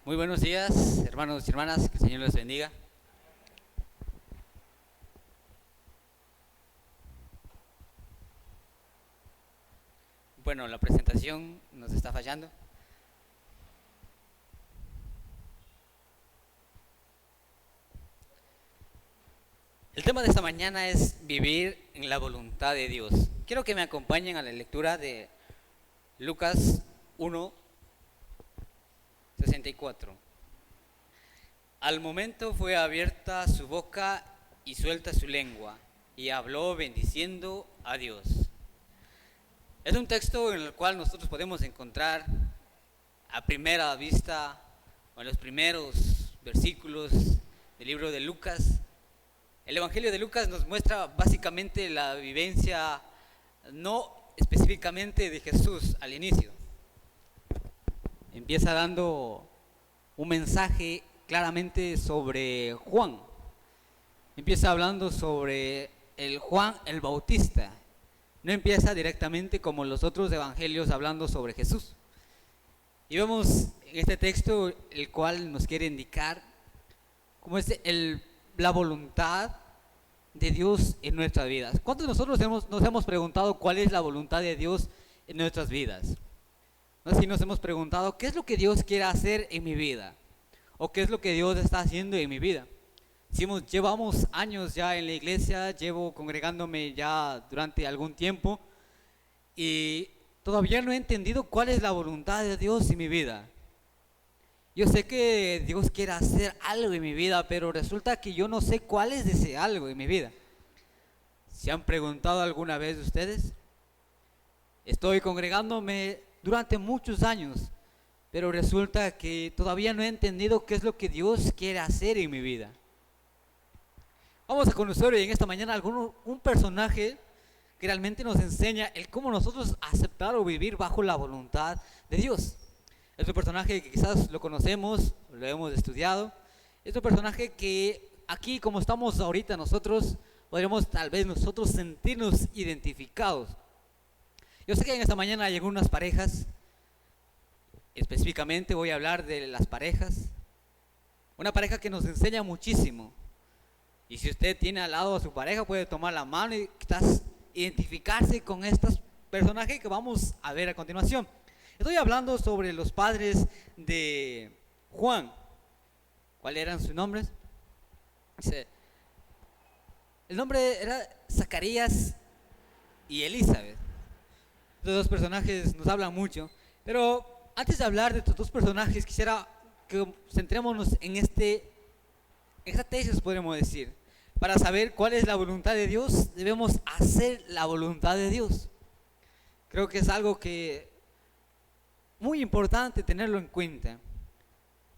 Muy buenos días, hermanos y hermanas, que el Señor les bendiga. Bueno, la presentación nos está fallando. El tema de esta mañana es vivir en la voluntad de Dios. Quiero que me acompañen a la lectura de Lucas 1:64. Al momento fue abierta su boca y suelta su lengua, y habló bendiciendo a Dios. Es un texto en el cual nosotros podemos encontrar a primera vista, o en los primeros versículos del libro de Lucas. El Evangelio de Lucas nos muestra básicamente la vivencia, no específicamente de Jesús al inicio. Empieza dando un mensaje claramente sobre Juan. Empieza hablando sobre el Juan el Bautista. No empieza directamente como los otros evangelios hablando sobre Jesús. Y vemos en este texto el cual nos quiere indicar cómo es la voluntad de Dios en nuestras vidas. ¿Cuántos de nosotros nos hemos preguntado cuál es la voluntad de Dios en nuestras vidas? No sé si nos hemos preguntado qué es lo que Dios quiere hacer en mi vida, o qué es lo que Dios está haciendo en mi vida. Llevamos años ya en la iglesia, llevo congregándome ya durante algún tiempo y todavía no he entendido cuál es la voluntad de Dios en mi vida. Yo sé que Dios quiere hacer algo en mi vida, pero resulta que yo no sé cuál es ese algo en mi vida. ¿Se han preguntado alguna vez ustedes? Estoy congregándome durante muchos años, pero resulta que todavía no he entendido qué es lo que Dios quiere hacer en mi vida. Vamos a conocer hoy en esta mañana un personaje que realmente nos enseña el cómo nosotros aceptar o vivir bajo la voluntad de Dios. Es un personaje que quizás lo conocemos, lo hemos estudiado. Es un personaje que aquí, como estamos ahorita nosotros, podríamos tal vez nosotros sentirnos identificados. Yo sé que en esta mañana hay algunas parejas, específicamente voy a hablar de las parejas. Una pareja que nos enseña muchísimo. Y si usted tiene al lado a su pareja, puede tomar la mano y quizás identificarse con estos personajes que vamos a ver a continuación. Estoy hablando sobre los padres de Juan. ¿Cuáles eran sus nombres? El nombre era Zacarías y Elizabeth. Estos dos personajes nos hablan mucho. Pero antes de hablar de estos dos personajes, quisiera que centrémonos en esta tesis, podríamos decir. Para saber cuál es la voluntad de Dios, debemos hacer la voluntad de Dios. Creo que es algo que muy importante tenerlo en cuenta.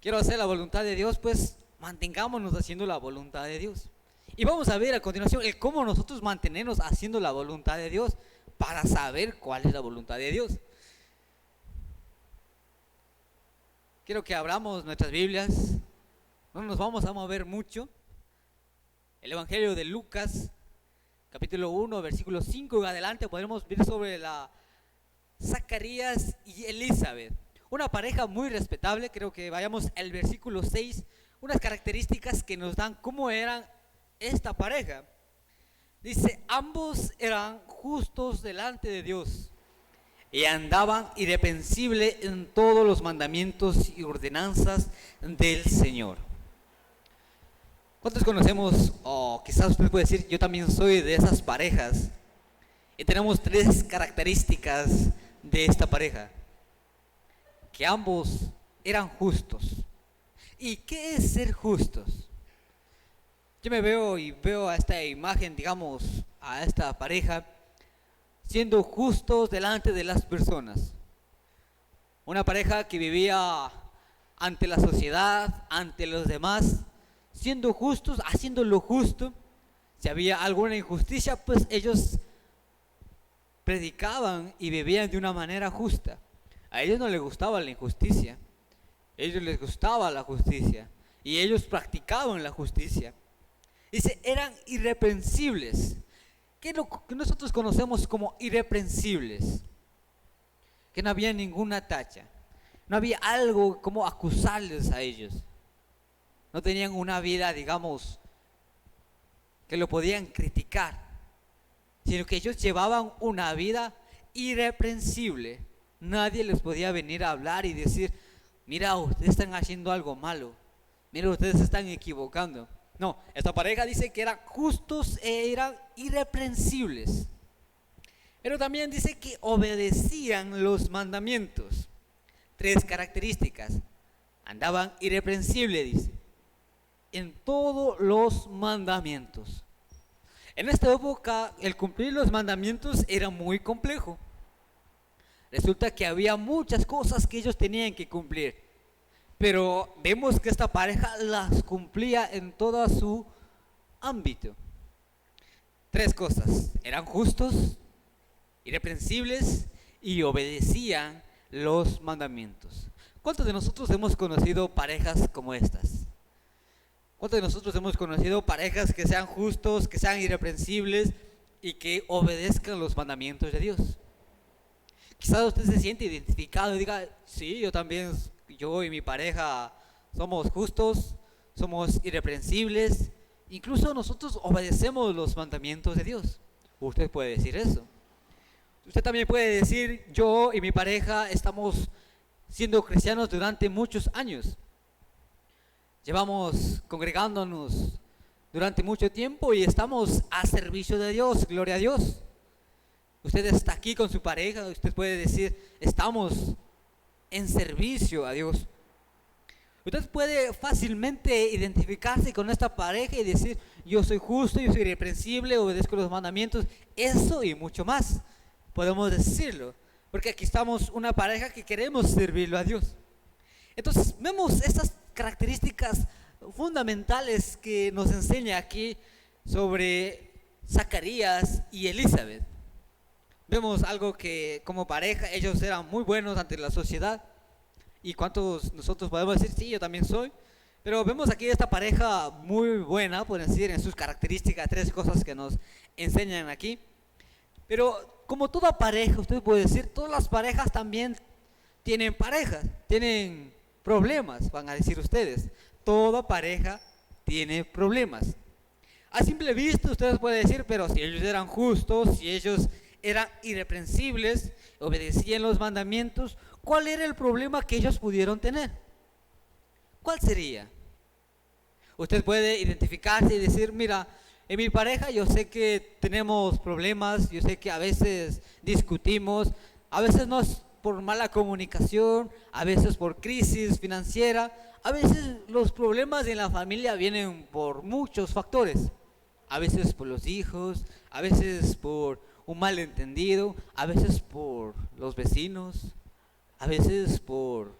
Quiero hacer la voluntad de Dios, pues mantengámonos haciendo la voluntad de Dios. Y vamos a ver a continuación el cómo nosotros mantenernos haciendo la voluntad de Dios para saber cuál es la voluntad de Dios. Quiero que abramos nuestras Biblias. No nos vamos a mover mucho. El Evangelio de Lucas, capítulo 1, versículo 5 en adelante, podremos ver sobre la Zacarías y Elizabeth. Una pareja muy respetable. Creo que vayamos al versículo 6, unas características que nos dan cómo eran esta pareja. Dice, ambos eran justos delante de Dios y andaban irreprensibles en todos los mandamientos y ordenanzas del Señor. ¿Cuántos conocemos, o quizás usted puede decir, yo también soy de esas parejas? Y tenemos tres características de esta pareja. Que ambos eran justos. ¿Y qué es ser justos? Yo me veo a esta imagen, digamos, a esta pareja siendo justos delante de las personas. Una pareja que vivía ante la sociedad, ante los demás, siendo justos, haciendo lo justo. Si había alguna injusticia, pues ellos predicaban y vivían de una manera justa. A ellos no les gustaba la injusticia, a ellos les gustaba la justicia y ellos practicaban la justicia. Dice, eran irreprensibles. ¿Qué es lo que nosotros conocemos como irreprensibles? Que no había ninguna tacha. No había algo como acusarles a ellos. No tenían una vida, digamos, que lo podían criticar, sino que ellos llevaban una vida irreprensible. Nadie les podía venir a hablar y decir, mira, ustedes están haciendo algo malo, mira, ustedes se están equivocando. No, esta pareja dice que eran justos e eran irreprensibles. Pero también dice que obedecían los mandamientos. 3 características. Andaban irreprensibles, dice, en todos los mandamientos. En esta época el cumplir los mandamientos era muy complejo. Resulta que había muchas cosas que ellos tenían que cumplir, pero vemos que esta pareja las cumplía en todo su ámbito. 3 cosas: eran justos, irreprensibles y obedecían los mandamientos. ¿Cuántos de nosotros hemos conocido parejas como estas? ¿Cuántos de nosotros hemos conocido parejas que sean justos, que sean irreprensibles y que obedezcan los mandamientos de Dios? Quizás usted se siente identificado y diga, sí, yo también, yo y mi pareja somos justos, somos irreprensibles, incluso nosotros obedecemos los mandamientos de Dios. Usted puede decir eso. Usted también puede decir, yo y mi pareja estamos siendo cristianos durante muchos años. Llevamos congregándonos durante mucho tiempo y estamos a servicio de Dios, gloria a Dios. Usted está aquí con su pareja, usted puede decir, estamos en servicio a Dios. Usted puede fácilmente identificarse con esta pareja y decir, yo soy justo, yo soy irreprensible, obedezco los mandamientos, eso y mucho más. Podemos decirlo, porque aquí estamos una pareja que queremos servirlo a Dios. Entonces vemos estas características fundamentales que nos enseña aquí sobre Zacarías y Elizabeth. Vemos algo que como pareja ellos eran muy buenos ante la sociedad. ¿Y cuántos nosotros podemos decir, sí, yo también soy? Pero vemos aquí esta pareja muy buena, pueden decir, en sus características, 3 cosas que nos enseñan aquí. Pero como toda pareja, usted puede decir, todas las parejas también tienen parejas, tienen problemas, van a decir ustedes. Toda pareja tiene problemas. A simple vista ustedes pueden decir, pero si ellos eran justos, si ellos eran irreprensibles, obedecían los mandamientos, ¿cuál era el problema que ellos pudieron tener? ¿Cuál sería? Usted puede identificarse y decir, mira, en mi pareja yo sé que tenemos problemas, yo sé que a veces discutimos, a veces no es por mala comunicación, a veces por crisis financiera, a veces los problemas en la familia vienen por muchos factores, a veces por los hijos, a veces por un malentendido, a veces por los vecinos, a veces por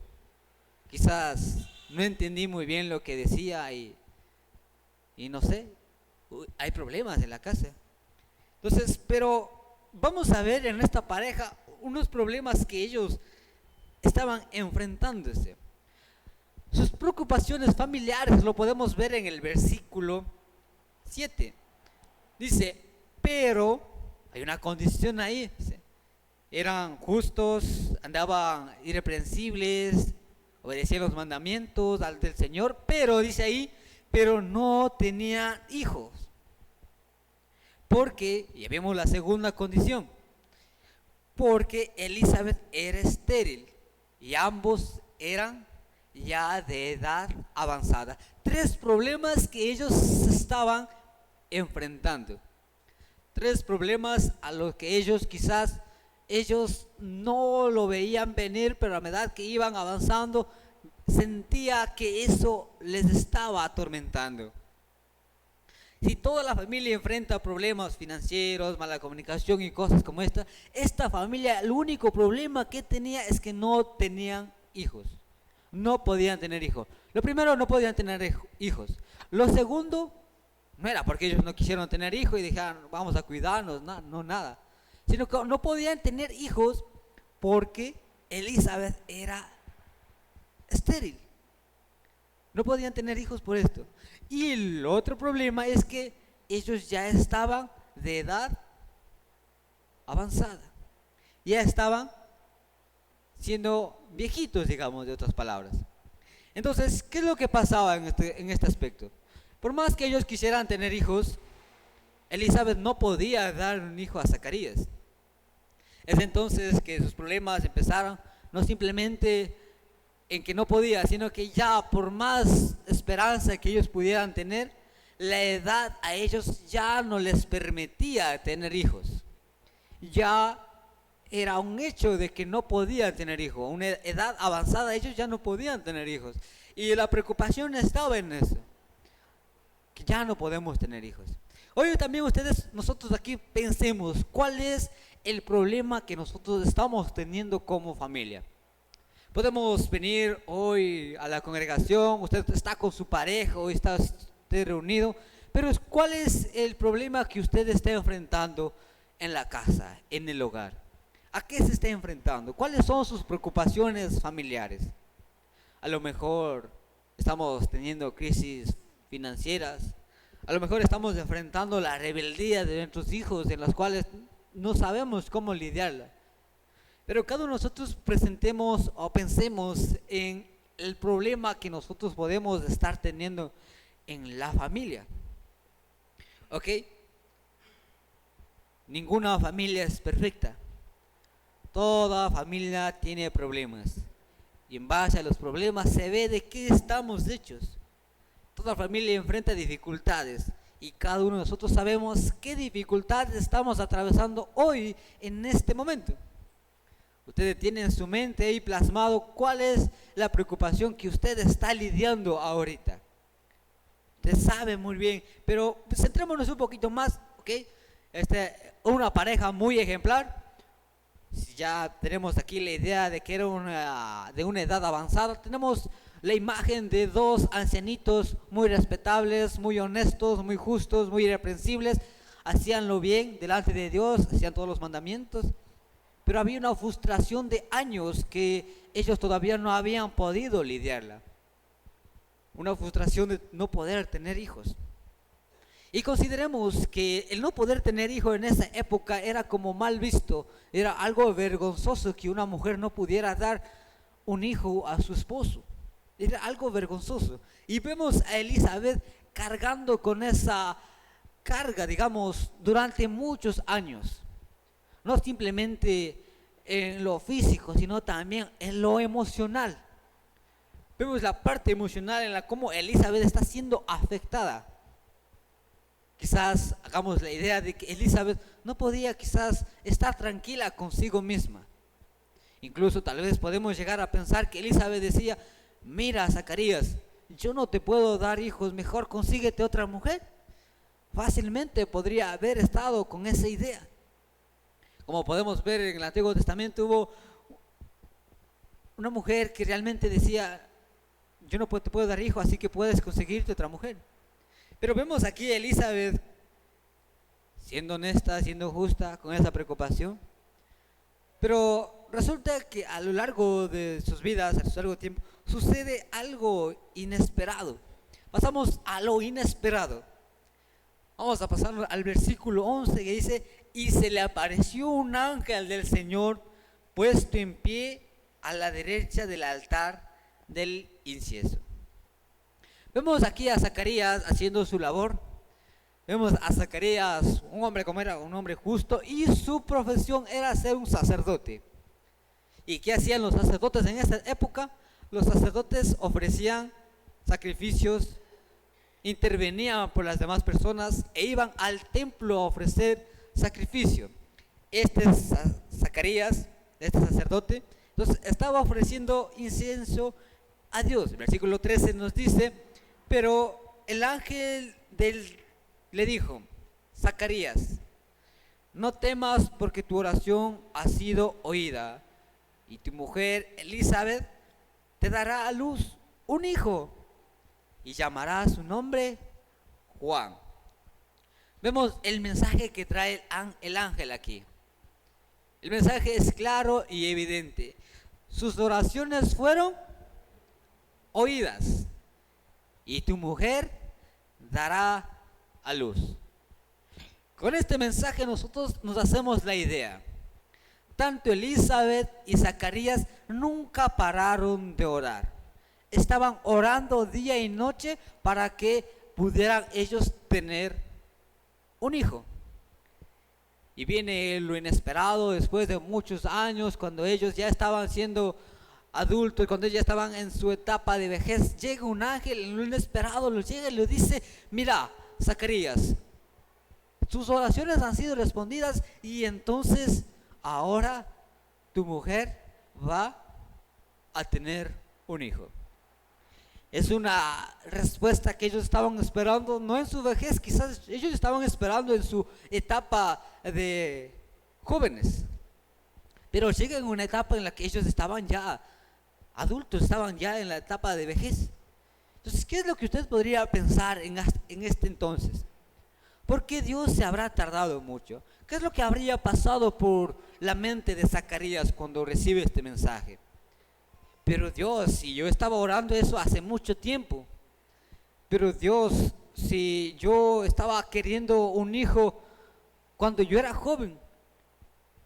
quizás no entendí muy bien lo que decía y no sé, hay problemas en la casa. Entonces, pero vamos a ver en esta pareja unos problemas que ellos estaban enfrentándose. Sus preocupaciones familiares lo podemos ver en el versículo 7. Dice, pero hay una condición ahí. Dice, eran justos, andaban irreprensibles, obedecían los mandamientos del Señor, pero dice ahí, pero no tenían hijos. Porque, ya vemos la segunda condición, porque Elizabeth era estéril y ambos eran ya de edad avanzada. 3 problemas que ellos estaban enfrentando. 3 problemas a los que ellos quizás ellos no lo veían venir, pero a medida que iban avanzando sentía que eso les estaba atormentando. Si toda la familia enfrenta problemas financieros, mala comunicación y cosas como esta familia, el único problema que tenía es que no tenían hijos. No podían tener hijos. Lo primero, no podían tener hijos. Lo segundo, no era porque ellos no quisieron tener hijos y dijeron, vamos a cuidarnos, no, nada. Sino que no podían tener hijos porque Elizabeth era estéril. No podían tener hijos por esto. Y el otro problema es que ellos ya estaban de edad avanzada. Ya estaban siendo viejitos, digamos, de otras palabras. Entonces, ¿qué es lo que pasaba en este aspecto? Por más que ellos quisieran tener hijos, Elizabeth no podía dar un hijo a Zacarías. Es entonces que sus problemas empezaron, no simplemente en que no podía, sino que ya por más esperanza que ellos pudieran tener, la edad a ellos ya no les permitía tener hijos. Ya era un hecho de que no podían tener hijos. A una edad avanzada ellos ya no podían tener hijos. Y la preocupación estaba en eso, que ya no podemos tener hijos. Hoy también nosotros aquí pensemos, ¿cuál es el problema que nosotros estamos teniendo como familia? Podemos venir hoy a la congregación, usted está con su pareja, hoy está usted reunido, pero ¿cuál es el problema que usted está enfrentando en la casa, en el hogar? ¿A qué se está enfrentando? ¿Cuáles son sus preocupaciones familiares? A lo mejor estamos teniendo crisis financieras, a lo mejor estamos enfrentando la rebeldía de nuestros hijos en las cuales no sabemos cómo lidiarla. Pero cada uno de nosotros presentemos o pensemos en el problema que nosotros podemos estar teniendo en la familia. ¿Ok? Ninguna familia es perfecta. Toda familia tiene problemas. Y en base a los problemas se ve de qué estamos hechos. Toda familia enfrenta dificultades. Y cada uno de nosotros sabemos qué dificultades estamos atravesando hoy en este momento. Ustedes tienen en su mente ahí plasmado cuál es la preocupación que usted está lidiando ahorita. Usted sabe muy bien, pero centrémonos un poquito más, ¿ok? Una pareja muy ejemplar. Si ya tenemos aquí la idea de que era de una edad avanzada, tenemos la imagen de dos ancianitos muy respetables, muy honestos, muy justos, muy irreprensibles. Hacían lo bien delante de Dios, hacían todos los mandamientos. Pero había una frustración de años que ellos todavía no habían podido lidiarla. Una frustración de no poder tener hijos. Y consideremos que el no poder tener hijos en esa época era como mal visto. Era algo vergonzoso que una mujer no pudiera dar un hijo a su esposo. Era algo vergonzoso. Y vemos a Elizabeth cargando con esa carga, digamos, durante muchos años. No simplemente en lo físico, sino también en lo emocional. Vemos la parte emocional en la cómo Elizabeth está siendo afectada. Quizás hagamos la idea de que Elizabeth no podía quizás estar tranquila consigo misma. Incluso tal vez podemos llegar a pensar que Elizabeth decía, mira Zacarías, yo no te puedo dar hijos, mejor consíguete otra mujer. Fácilmente podría haber estado con esa idea. Como podemos ver en el Antiguo Testamento hubo una mujer que realmente decía, yo no te puedo dar hijo, así que puedes conseguirte otra mujer. Pero vemos aquí a Elizabeth siendo honesta, siendo justa, con esa preocupación. Pero resulta que a lo largo de sus vidas, a lo largo del tiempo, sucede algo inesperado. Pasamos a lo inesperado. Vamos a pasar al versículo 11 que dice, y se le apareció un ángel del Señor puesto en pie a la derecha del altar del incienso. Vemos aquí a Zacarías haciendo su labor. Vemos a Zacarías, un hombre como era, un hombre justo, y su profesión era ser un sacerdote. ¿Y qué hacían los sacerdotes en esta época? Los sacerdotes ofrecían sacrificios, intervenían por las demás personas e iban al templo a ofrecer sacrificio. Zacarías, este sacerdote, entonces estaba ofreciendo incienso a Dios. El versículo 13 nos dice, pero el ángel le dijo, Zacarías, no temas porque tu oración ha sido oída y tu mujer Elizabeth te dará a luz un hijo y llamará su nombre Juan. Vemos el mensaje que trae el ángel aquí. El mensaje es claro y evidente. Sus oraciones fueron oídas y tu mujer dará a luz. Con este mensaje nosotros nos hacemos la idea. Tanto Elizabeth y Zacarías nunca pararon de orar. Estaban orando día y noche para que pudieran ellos tener un hijo. Y viene lo inesperado después de muchos años, cuando ellos ya estaban siendo adultos, cuando ellos ya estaban en su etapa de vejez. Llega un ángel, en lo inesperado lo llega y le dice: mira, Zacarías, tus oraciones han sido respondidas y entonces ahora tu mujer va a tener un hijo. Es una respuesta que ellos estaban esperando, no en su vejez, quizás ellos estaban esperando en su etapa de jóvenes. Pero llega en una etapa en la que ellos estaban ya adultos, estaban ya en la etapa de vejez. Entonces, ¿qué es lo que usted podría pensar en este entonces? ¿Por qué Dios se habrá tardado mucho? ¿Qué es lo que habría pasado por la mente de Zacarías cuando recibe este mensaje? Pero Dios, si yo estaba orando eso hace mucho tiempo. Pero Dios, si yo estaba queriendo un hijo cuando yo era joven.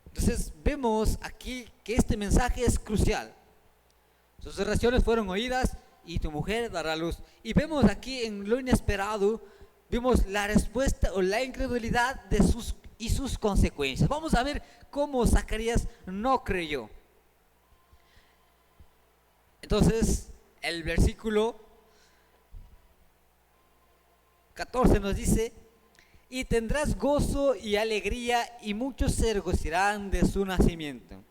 Entonces vemos aquí que este mensaje es crucial. Sus oraciones fueron oídas y tu mujer dará a luz. Y vemos aquí en lo inesperado, vemos la respuesta o la incredulidad de sus consecuencias. Vamos a ver cómo Zacarías no creyó. Entonces, el versículo 14 nos dice: y tendrás gozo y alegría, y muchos se regocijarán de su nacimiento.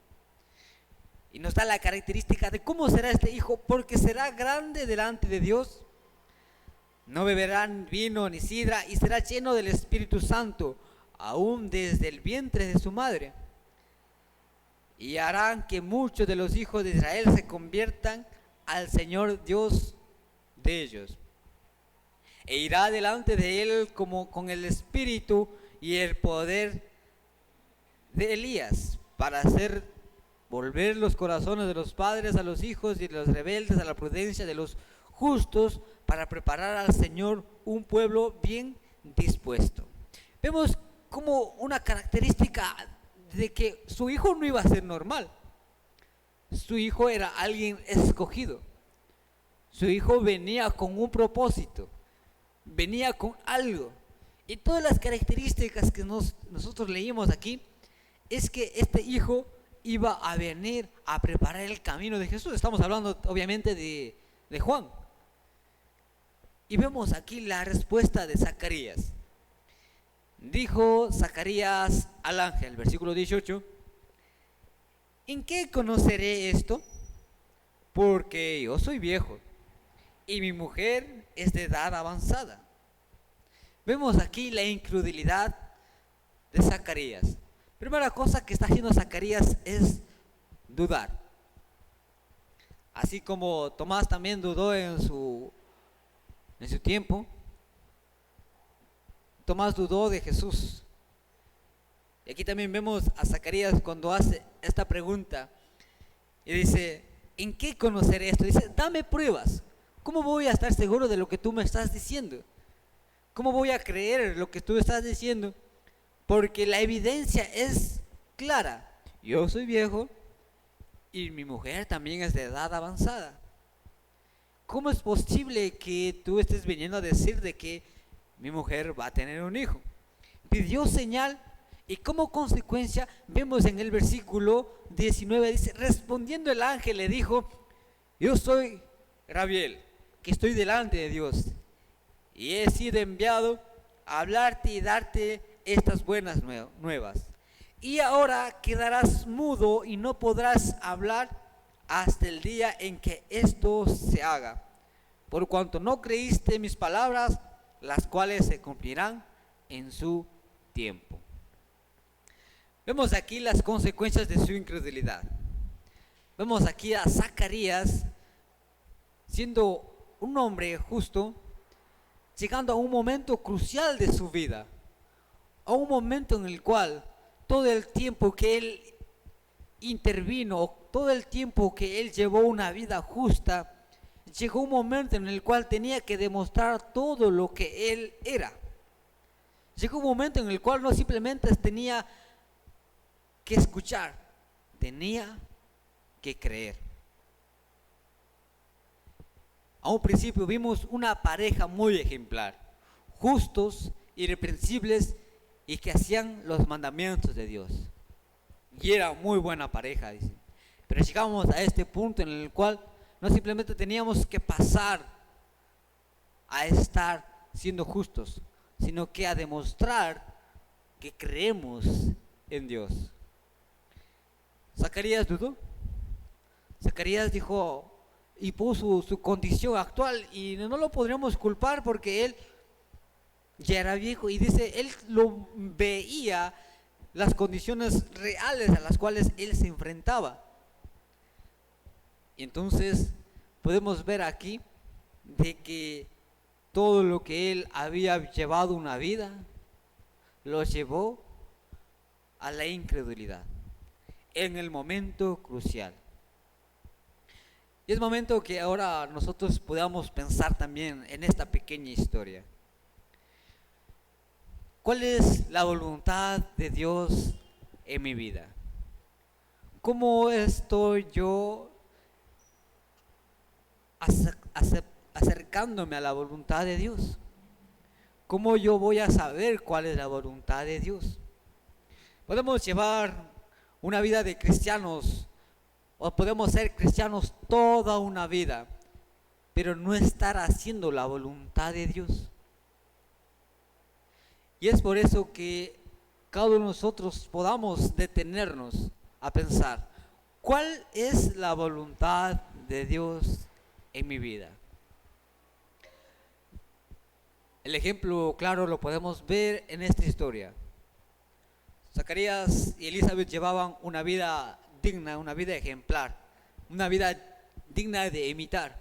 Y nos da la característica de cómo será este hijo, porque será grande delante de Dios. No beberán vino ni sidra, y será lleno del Espíritu Santo, aún desde el vientre de su madre. Y harán que muchos de los hijos de Israel se conviertan al Señor Dios de ellos. E irá delante de él como con el espíritu y el poder de Elías, para hacer volver los corazones de los padres a los hijos y de los rebeldes a la prudencia de los justos, para preparar al Señor un pueblo bien dispuesto. Vemos como una característica de que su hijo no iba a ser normal. Su hijo era alguien escogido. Su hijo venía con un propósito, venía con algo. Y todas las características que nosotros leímos aquí es que este hijo iba a venir a preparar el camino de Jesús. Estamos hablando obviamente de Juan. Y vemos aquí la respuesta de Zacarías. Dijo Zacarías al ángel, versículo 18: ¿en qué conoceré esto? Porque yo soy viejo y mi mujer es de edad avanzada. Vemos aquí la incredulidad de Zacarías. Primera cosa que está haciendo Zacarías es dudar. Así como Tomás también dudó en su tiempo. Tomás dudó de Jesús. Y aquí también vemos a Zacarías cuando hace esta pregunta y dice: ¿en qué conoceré esto? Dice: dame pruebas. ¿Cómo voy a estar seguro de lo que tú me estás diciendo? ¿Cómo voy a creer lo que tú estás diciendo? Porque la evidencia es clara. Yo soy viejo y mi mujer también es de edad avanzada. ¿Cómo es posible que tú estés viniendo a decir de que mi mujer va a tener un hijo? Pidió señal y como consecuencia vemos en el versículo 19, dice: respondiendo el ángel le dijo: yo soy Gabriel, que estoy delante de Dios, y he sido enviado a hablarte y darte estas buenas nuevas. Y ahora quedarás mudo y no podrás hablar hasta el día en que esto se haga, por cuanto no creíste mis palabras, las cuales se cumplirán en su tiempo. Vemos aquí las consecuencias de su incredulidad. Vemos aquí a Zacarías siendo un hombre justo, llegando a un momento crucial de su vida, a un momento en el cual todo el tiempo que él intervino, todo el tiempo que él llevó una vida justa, llegó un momento en el cual tenía que demostrar todo lo que él era. Llegó un momento en el cual no simplemente tenía que escuchar, tenía que creer. A un principio vimos una pareja muy ejemplar, justos, irreprensibles y que hacían los mandamientos de Dios. Y era muy buena pareja, dice. Pero llegamos a este punto en el cual no simplemente teníamos que pasar a estar siendo justos, sino que a demostrar que creemos en Dios. Zacarías dudó. Zacarías dijo y puso su condición actual y no lo podríamos culpar porque él ya era viejo y dice, él lo veía las condiciones reales a las cuales él se enfrentaba. Y entonces podemos ver aquí de que todo lo que él había llevado una vida, lo llevó a la incredulidad en el momento crucial. Y es momento que ahora nosotros podamos pensar también en esta pequeña historia. ¿Cuál es la voluntad de Dios en mi vida? ¿Cómo estoy yo acercándome a la voluntad de Dios? ¿Cómo yo voy a saber cuál es la voluntad de Dios? Podemos llevar una vida de cristianos o podemos ser cristianos toda una vida, pero no estar haciendo la voluntad de Dios. Y es por eso que cada uno de nosotros podamos detenernos a pensar, ¿cuál es la voluntad de Dios en mi vida? El ejemplo claro lo podemos ver en esta historia. Zacarías y Elizabeth llevaban una vida digna, una vida ejemplar, una vida digna de imitar.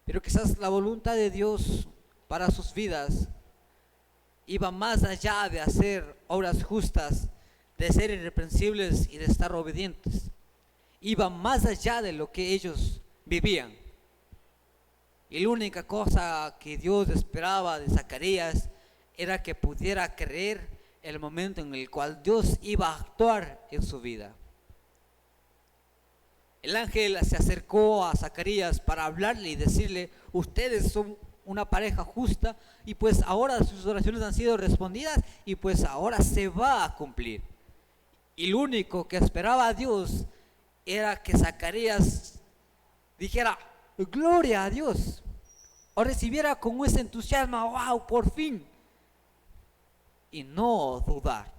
Pero quizás la voluntad de Dios para sus vidas iba más allá de hacer obras justas, de ser irreprensibles y de estar obedientes. Iba más allá de lo que ellos vivían. Y la única cosa que Dios esperaba de Zacarías era que pudiera creer el momento en el cual Dios iba a actuar en su vida. El ángel se acercó a Zacarías para hablarle y decirle, ustedes son una pareja justa y pues ahora sus oraciones han sido respondidas y pues ahora se va a cumplir. Y lo único que esperaba a Dios era que Zacarías dijera, gloria a Dios, o recibiera con ese entusiasmo, wow, por fin, y no dudar.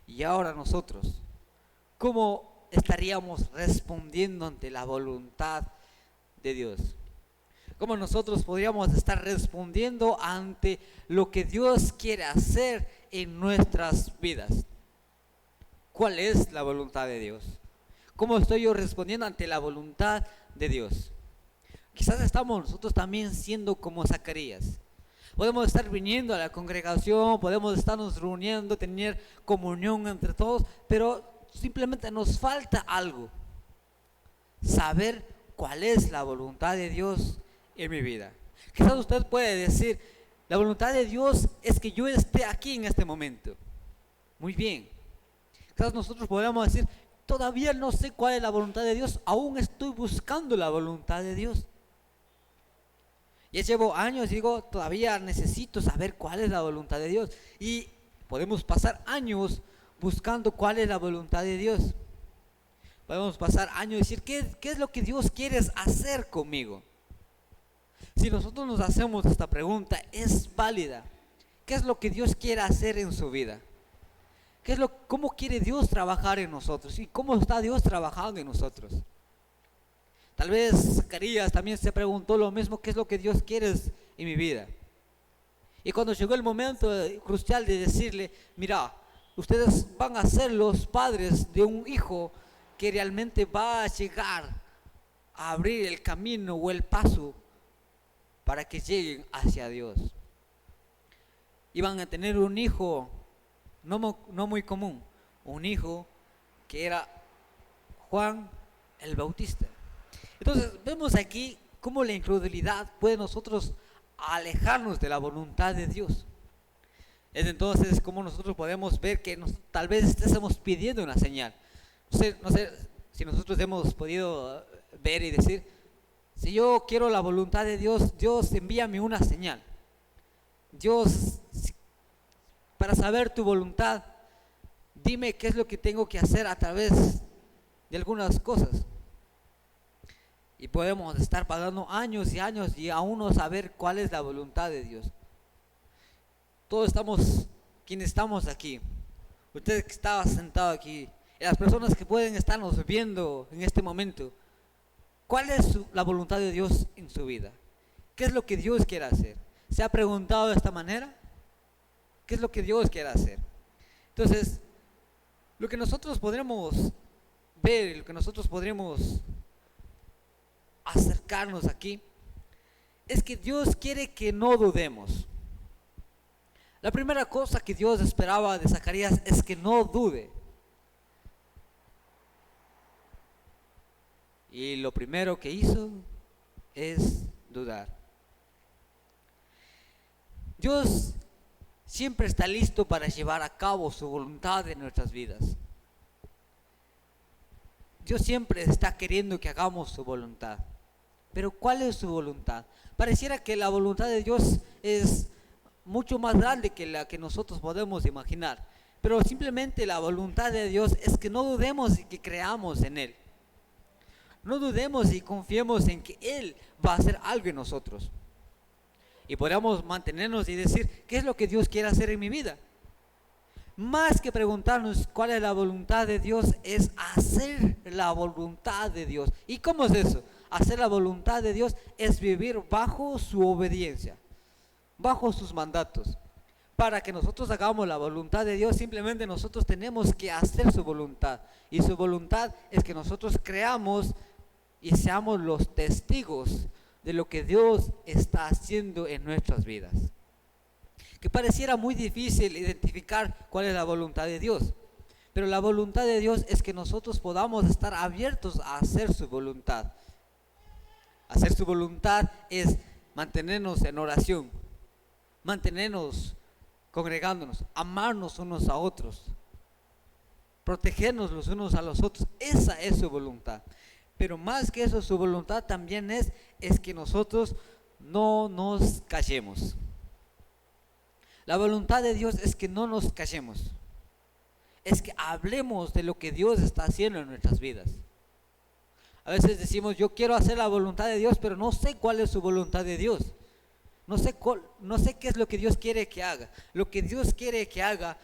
Y ahora nosotros, ¿cómo estaríamos respondiendo ante la voluntad de Dios? ¿Cómo nosotros podríamos estar respondiendo ante lo que Dios quiere hacer en nuestras vidas? ¿Cuál es la voluntad de Dios? ¿Cómo estoy yo respondiendo ante la voluntad de Dios? Quizás estamos nosotros también siendo como Zacarías. Podemos estar viniendo a la congregación, podemos estarnos reuniendo, tener comunión entre todos, pero simplemente nos falta algo. Saber cuál es la voluntad de Dios en mi vida. Quizás usted puede decir, la voluntad de Dios es que yo esté aquí en este momento. Muy bien. Quizás nosotros podemos decir, todavía no sé cuál es la voluntad de Dios, aún estoy buscando la voluntad de Dios. Ya llevo años, digo, todavía necesito saber cuál es la voluntad de Dios. Y podemos pasar años buscando cuál es la voluntad de Dios. Podemos pasar años y decir, ¿qué es lo que Dios quiere hacer conmigo? Si nosotros nos hacemos esta pregunta, es válida. ¿Qué es lo que Dios quiere hacer en su vida? ¿Cómo quiere Dios trabajar en nosotros? ¿Y cómo está Dios trabajando en nosotros? Tal vez Zacarías también se preguntó lo mismo, ¿qué es lo que Dios quiere en mi vida? Y cuando llegó el momento crucial de decirle, mira, ustedes van a ser los padres de un hijo que realmente va a llegar a abrir el camino o el paso para que lleguen hacia Dios. Iban a tener un hijo no muy común, un hijo que era Juan el Bautista. Entonces vemos aquí cómo la incredulidad puede nosotros alejarnos de la voluntad de Dios. Es entonces como nosotros podemos ver que tal vez estemos pidiendo una señal. No sé, si nosotros hemos podido ver y decir, si yo quiero la voluntad de Dios, Dios envíame una señal. Dios, para saber tu voluntad, dime qué es lo que tengo que hacer a través de algunas cosas. Y podemos estar pasando años y años y aún no saber cuál es la voluntad de Dios. Todos estamos, quienes estamos aquí, usted que estaba sentado aquí, y las personas que pueden estarnos viendo en este momento, ¿cuál es la voluntad de Dios en su vida? ¿Qué es lo que Dios quiere hacer? ¿Se ha preguntado de esta manera? ¿Qué es lo que Dios quiere hacer? Entonces, lo que nosotros podremos ver, lo que nosotros podremos acercarnos aquí, es que Dios quiere que no dudemos. La primera cosa que Dios esperaba de Zacarías es que no dude. Y lo primero que hizo es dudar. Dios siempre está listo para llevar a cabo su voluntad en nuestras vidas. Dios siempre está queriendo que hagamos su voluntad. Pero ¿cuál es su voluntad? Pareciera que la voluntad de Dios es mucho más grande que la que nosotros podemos imaginar. Pero simplemente la voluntad de Dios es que no dudemos y que creamos en Él. No dudemos y confiemos en que Él va a hacer algo en nosotros. Y podamos mantenernos y decir, ¿qué es lo que Dios quiere hacer en mi vida? Más que preguntarnos cuál es la voluntad de Dios, es hacer la voluntad de Dios. ¿Y cómo es eso? Hacer la voluntad de Dios es vivir bajo su obediencia, bajo sus mandatos. Para que nosotros hagamos la voluntad de Dios, simplemente nosotros tenemos que hacer su voluntad. Y su voluntad es que nosotros creamos y seamos los testigos de lo que Dios está haciendo en nuestras vidas. Que pareciera muy difícil identificar cuál es la voluntad de Dios, pero la voluntad de Dios es que nosotros podamos estar abiertos a hacer su voluntad. Hacer su voluntad es mantenernos en oración, mantenernos congregándonos, amarnos unos a otros, protegernos los unos a los otros. Esa es su voluntad. Pero más que eso, su voluntad también es que nosotros no nos callemos. La voluntad de Dios es que no nos callemos. Es que hablemos de lo que Dios está haciendo en nuestras vidas. A veces decimos, yo quiero hacer la voluntad de Dios, pero no sé cuál es su voluntad de Dios. No sé qué es lo que Dios quiere que haga. Lo que Dios quiere que haga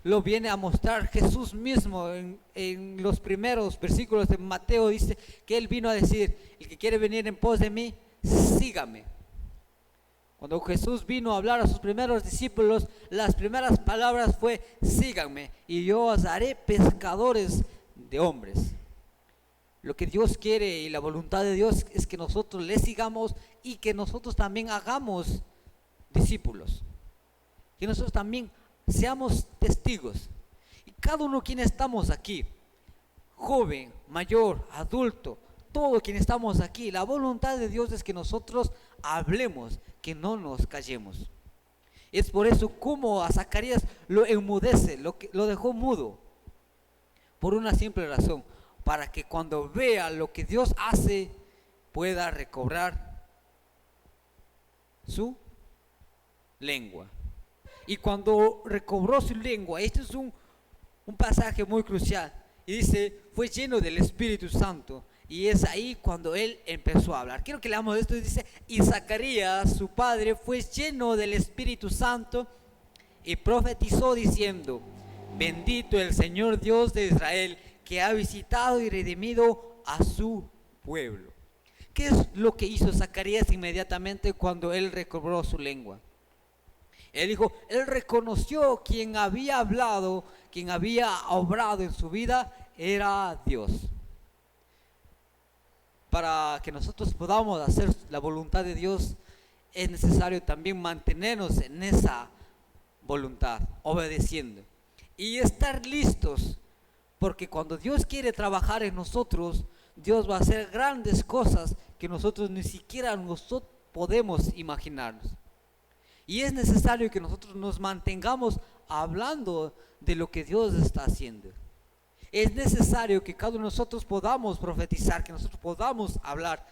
lo viene a mostrar Jesús mismo en los primeros versículos de Mateo. Dice que Él vino a decir, el que quiere venir en pos de mí, sígame. Cuando Jesús vino a hablar a sus primeros discípulos, las primeras palabras fue, síganme y yo os haré pescadores de hombres. Lo que Dios quiere y la voluntad de Dios es que nosotros le sigamos y que nosotros también hagamos discípulos. Que nosotros también seamos testigos. Y cada uno quien estamos aquí, joven, mayor, adulto, todo quien estamos aquí, la voluntad de Dios es que nosotros hablemos, que no nos callemos. Es por eso como a Zacarías lo enmudece, lo dejó mudo, por una simple razón, para que cuando vea lo que Dios hace, pueda recobrar su lengua. Y cuando recobró su lengua, este es un pasaje muy crucial, y dice, fue lleno del Espíritu Santo. Y es ahí cuando él empezó a hablar. Quiero que leamos esto. Dice, y Zacarías, su padre, fue lleno del Espíritu Santo y profetizó diciendo, bendito el Señor Dios de Israel, que ha visitado y redimido a su pueblo. ¿Qué es lo que hizo Zacarías inmediatamente cuando él recobró su lengua? Él dijo, él reconoció quien había hablado, quien había obrado en su vida, era Dios. Para que nosotros podamos hacer la voluntad de Dios, es necesario también mantenernos en esa voluntad, obedeciendo. Y estar listos, porque cuando Dios quiere trabajar en nosotros, Dios va a hacer grandes cosas que nosotros ni siquiera nosotros podemos imaginarnos. Y es necesario que nosotros nos mantengamos hablando de lo que Dios está haciendo. Es necesario que cada uno de nosotros podamos profetizar, que nosotros podamos hablar.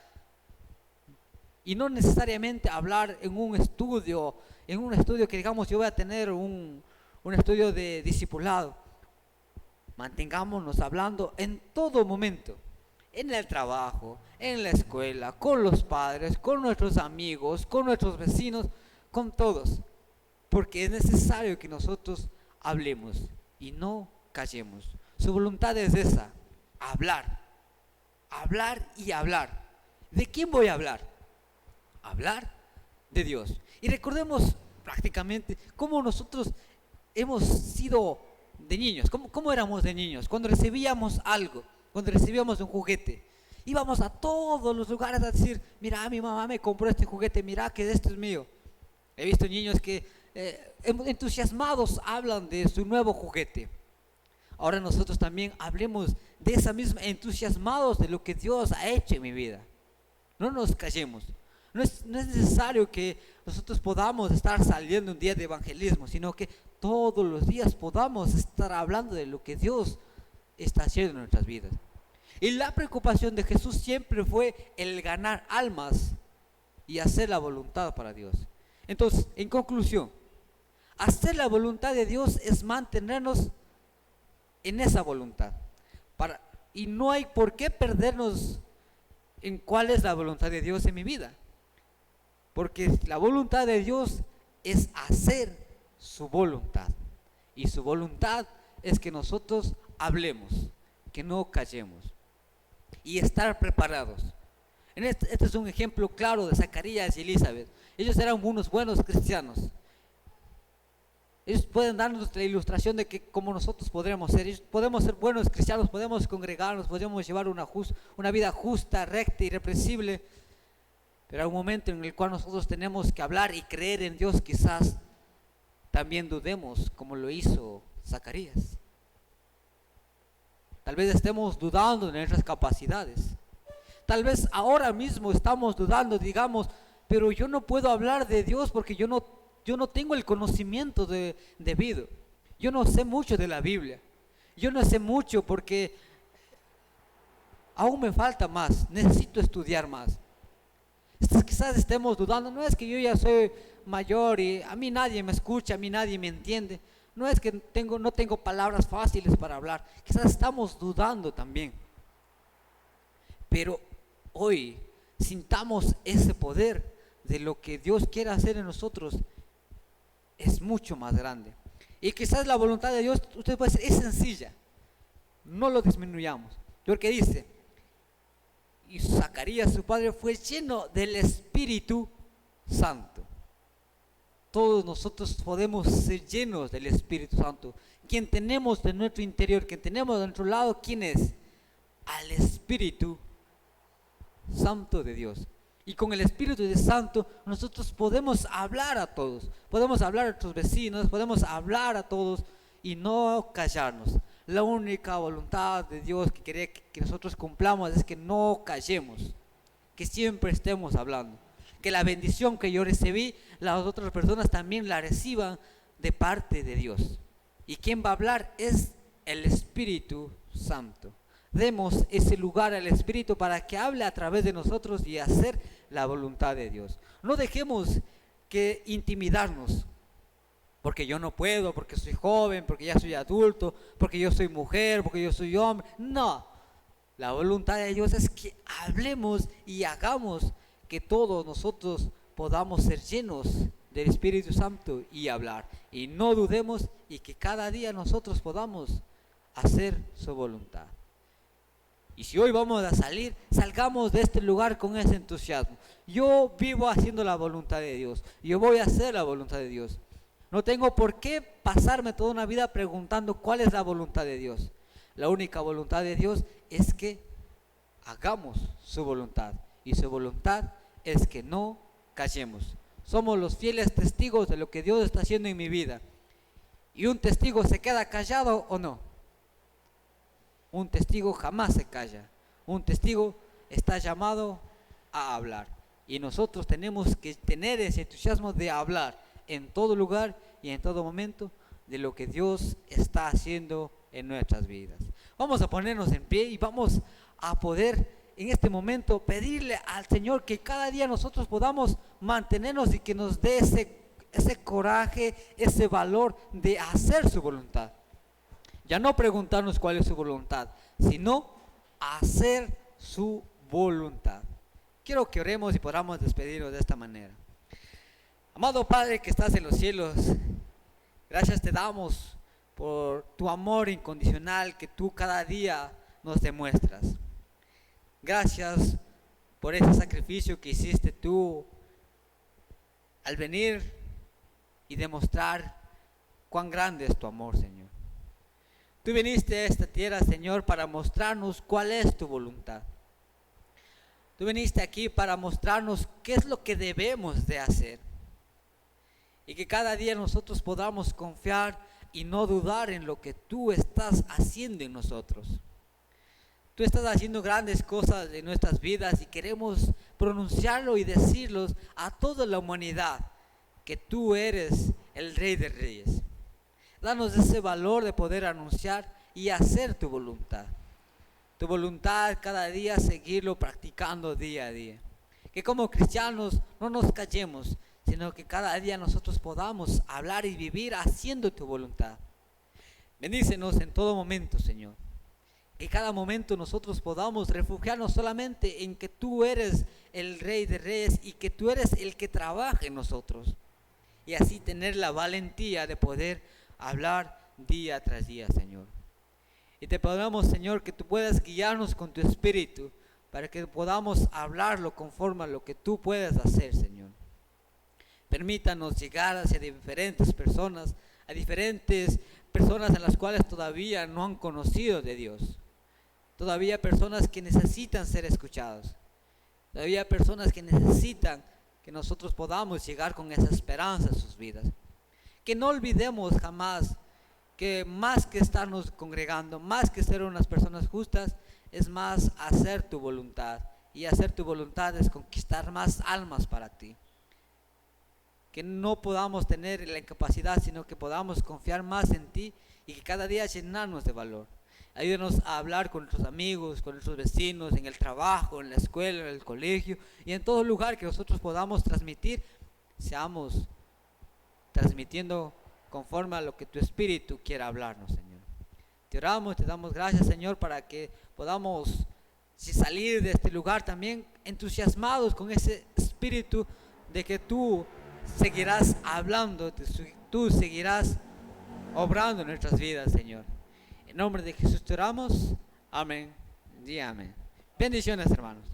Y no necesariamente hablar en un estudio que digamos yo voy a tener un estudio de discipulado. Mantengámonos hablando en todo momento, en el trabajo, en la escuela, con los padres, con nuestros amigos, con nuestros vecinos, con todos. Porque es necesario que nosotros hablemos y no callemos. Su voluntad es esa, hablar, hablar y hablar. ¿De quién voy a hablar? Hablar de Dios. Y recordemos prácticamente cómo nosotros hemos sido de niños, cómo éramos de niños, cuando recibíamos algo, cuando recibíamos un juguete. Íbamos a todos los lugares a decir, mira, mi mamá me compró este juguete, mira que este es mío. He visto niños que entusiasmados hablan de su nuevo juguete. Ahora nosotros también hablemos de esa misma, entusiasmados de lo que Dios ha hecho en mi vida. No nos callemos. No es necesario que nosotros podamos estar saliendo un día de evangelismo, sino que todos los días podamos estar hablando de lo que Dios está haciendo en nuestras vidas. Y la preocupación de Jesús siempre fue el ganar almas y hacer la voluntad para Dios. Entonces, en conclusión, hacer la voluntad de Dios es mantenernos en esa voluntad. Y no hay por qué perdernos en cuál es la voluntad de Dios en mi vida. Porque la voluntad de Dios es hacer su voluntad. Y su voluntad es que nosotros hablemos, que no callemos. Y estar preparados. Este es un ejemplo claro de Zacarías y Elizabeth. Ellos eran unos buenos cristianos. Ellos pueden darnos la ilustración de que como nosotros podremos ser. Ellos podemos ser buenos cristianos, podemos congregarnos, podemos llevar una vida justa, recta, irrepresible. Pero hay un momento en el cual nosotros tenemos que hablar y creer en Dios. Quizás también dudemos como lo hizo Zacarías. Tal vez estemos dudando de nuestras capacidades. Tal vez ahora mismo estamos dudando, digamos, pero yo no puedo hablar de Dios porque yo no tengo el conocimiento debido. Yo no sé mucho de la Biblia. Yo no sé mucho porque aún me falta más. Necesito estudiar más. Quizás estemos dudando, no es que yo ya soy mayor y a mí nadie me escucha, a mí nadie me entiende. No es que no tengo palabras fáciles para hablar. Quizás estamos dudando también. Pero hoy sintamos ese poder de lo que Dios quiere hacer en nosotros. Es mucho más grande. Y quizás la voluntad de Dios, usted puede decir, es sencilla. No lo disminuyamos. Porque dice, y Zacarías, su padre, fue lleno del Espíritu Santo. Todos nosotros podemos ser llenos del Espíritu Santo. Quien tenemos de nuestro interior, quien tenemos de nuestro lado, ¿quién es? Al Espíritu Santo de Dios. Y con el Espíritu Santo nosotros podemos hablar a todos, podemos hablar a nuestros vecinos, podemos hablar a todos y no callarnos. La única voluntad de Dios que quiere que nosotros cumplamos es que no callemos, que siempre estemos hablando, que la bendición que yo recibí, las otras personas también la reciban de parte de Dios. ¿Y quién va a hablar? Es el Espíritu Santo. Demos ese lugar al Espíritu para que hable a través de nosotros y hacer la voluntad de Dios. No dejemos que intimidarnos, porque yo no puedo, porque soy joven, porque ya soy adulto, porque yo soy mujer, porque yo soy hombre. No, la voluntad de Dios es que hablemos y hagamos que todos nosotros podamos ser llenos del Espíritu Santo y hablar. Y no dudemos y que cada día nosotros podamos hacer su voluntad. Y si hoy vamos a salir, salgamos de este lugar con ese entusiasmo. Yo vivo haciendo la voluntad de Dios. Yo voy a hacer la voluntad de Dios. No tengo por qué pasarme toda una vida preguntando cuál es la voluntad de Dios. La única voluntad de Dios es que hagamos su voluntad. Y su voluntad es que no callemos. Somos los fieles testigos de lo que Dios está haciendo en mi vida. ¿Y un testigo se queda callado o no? Un testigo jamás se calla. Un testigo está llamado a hablar. Y nosotros tenemos que tener ese entusiasmo de hablar en todo lugar y en todo momento de lo que Dios está haciendo en nuestras vidas. Vamos a ponernos en pie y vamos a poder en este momento pedirle al Señor que cada día nosotros podamos mantenernos y que nos dé ese coraje, ese valor de hacer su voluntad. Ya no preguntarnos cuál es su voluntad, sino hacer su voluntad. Quiero que oremos y podamos despedirnos de esta manera. Amado Padre que estás en los cielos, gracias te damos por tu amor incondicional que tú cada día nos demuestras. Gracias por ese sacrificio que hiciste tú al venir y demostrar cuán grande es tu amor, Señor. Tú viniste a esta tierra, Señor, para mostrarnos cuál es tu voluntad. Tú viniste aquí para mostrarnos qué es lo que debemos de hacer. Y que cada día nosotros podamos confiar y no dudar en lo que tú estás haciendo en nosotros. Tú estás haciendo grandes cosas en nuestras vidas y queremos pronunciarlo y decirlos a toda la humanidad, que tú eres el Rey de Reyes. Danos ese valor de poder anunciar y hacer tu voluntad. Tu voluntad cada día seguirlo practicando día a día. Que como cristianos no nos callemos, sino que cada día nosotros podamos hablar y vivir haciendo tu voluntad. Bendícenos en todo momento, Señor. Que cada momento nosotros podamos refugiarnos solamente en que tú eres el Rey de Reyes y que tú eres el que trabaja en nosotros. Y así tener la valentía de poder hablar día tras día, Señor. Y te pedimos, Señor, que tú puedas guiarnos con tu Espíritu para que podamos hablarlo conforme a lo que tú puedas hacer, Señor. Permítanos llegar hacia diferentes personas, a diferentes personas en las cuales todavía no han conocido de Dios. Todavía personas que necesitan ser escuchados. Todavía personas que necesitan que nosotros podamos llegar con esa esperanza a sus vidas. Que no olvidemos jamás que más que estarnos congregando, más que ser unas personas justas, es más hacer tu voluntad. Y hacer tu voluntad es conquistar más almas para ti. Que no podamos tener la incapacidad, sino que podamos confiar más en ti y que cada día llenarnos de valor. Ayúdanos a hablar con nuestros amigos, con nuestros vecinos, en el trabajo, en la escuela, en el colegio y en todo lugar que nosotros podamos transmitir, seamos transmitiendo conforme a lo que tu Espíritu quiera hablarnos, Señor. Te oramos, te damos gracias, Señor, para que podamos salir de este lugar también entusiasmados con ese espíritu de que tú seguirás hablando, tú seguirás obrando en nuestras vidas, Señor. En nombre de Jesús te oramos. Amén y amén. Bendiciones, hermanos.